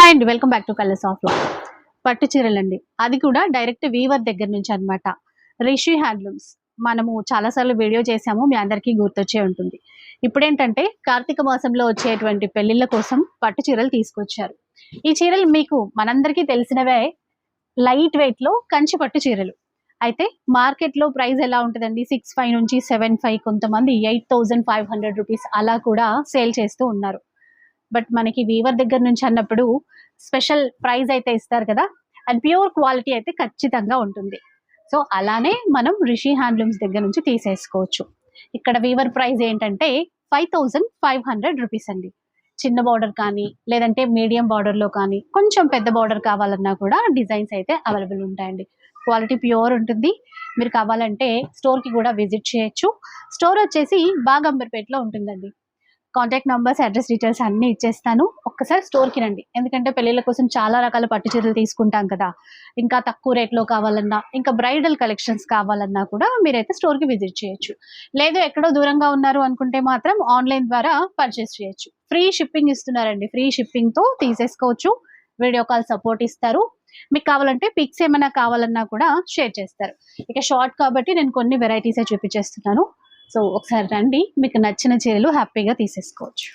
Hi అండి, welcome back to colours of law. పట్టు చీరలండి, అది కూడా డైరెక్ట్ వీవర్ దగ్గర నుంచి అన్నమాట. రిషి హ్యాండ్లూమ్స్ మనము చాలాసార్లు వీడియో చేసాము, మీ అందరికీ గుర్తొచ్చే ఉంటుంది. ఇప్పుడేంటంటే కార్తీక మాసంలో వచ్చేటువంటి పెళ్లిళ్ళ కోసం పట్టు చీరలు తీసుకొచ్చారు. ఈ చీరలు మీకు మనందరికీ తెలిసినవే, లైట్ వెయిట్ లో కంచి పట్టు చీరలు. అయితే మార్కెట్ లో ప్రైస్ ఎలా ఉంటుందండి? 6,500 నుంచి 7,500, కొంతమంది 8,500 రూపీస్ అలా కూడా సేల్ చేస్తూ ఉన్నారు. బట్ మనకి వీవర్ దగ్గర నుంచి అన్నప్పుడు స్పెషల్ ప్రైస్ అయితే ఇస్తారు కదా, అండ్ ప్యూర్ క్వాలిటీ అయితే ఖచ్చితంగా ఉంటుంది. సో అలానే మనం రిషి హ్యాండ్లూమ్స్ దగ్గర నుంచి తీసేసుకోవచ్చు. ఇక్కడ వీవర్ ప్రైస్ ఏంటంటే 5,500 రూపీస్ అండి. చిన్న బార్డర్ కానీ, లేదంటే మీడియం బార్డర్ లో కానీ, కొంచెం పెద్ద బార్డర్ కావాలన్నా కూడా డిజైన్స్ అయితే అవైలబుల్ ఉంటాయండి. క్వాలిటీ ప్యూర్ ఉంటుంది. మీరు కావాలంటే స్టోర్ కి కూడా విజిట్ చేయొచ్చు. స్టోర్ వచ్చేసి బాగంబర్పేటలో ఉంటుందండి. కాంటాక్ట్ నంబర్స్, అడ్రస్ డీటెయిల్స్ అన్ని ఇచ్చేస్తాను. ఒక్కసారి స్టోర్కి రండి, ఎందుకంటే పెళ్లిళ్ళ కోసం చాలా రకాల పట్టు చీరలు తీసుకుంటాం కదా. ఇంకా తక్కువ రేట్లో కావాలన్నా, ఇంకా బ్రైడల్ కలెక్షన్స్ కావాలన్నా కూడా మీరైతే స్టోర్కి విజిట్ చేయొచ్చు. లేదు ఎక్కడో దూరంగా ఉన్నారు అనుకుంటే మాత్రం ఆన్లైన్ ద్వారా పర్చేస్ చేయొచ్చు. ఫ్రీ షిప్పింగ్ ఇస్తున్నారండి. ఫ్రీ షిప్పింగ్తో తీసేసుకోవచ్చు. వీడియో కాల్ సపోర్ట్ ఇస్తారు. మీకు కావాలంటే పిక్స్ ఏమైనా కావాలన్నా కూడా షేర్ చేస్తారు. ఇక షార్ట్ కాబట్టి నేను కొన్ని వెరైటీసే చూపించేస్తున్నాను. సో ఒకసారి రండి, మీకు నచ్చిన చీరలు హ్యాపీగా తీసేసుకోవచ్చు.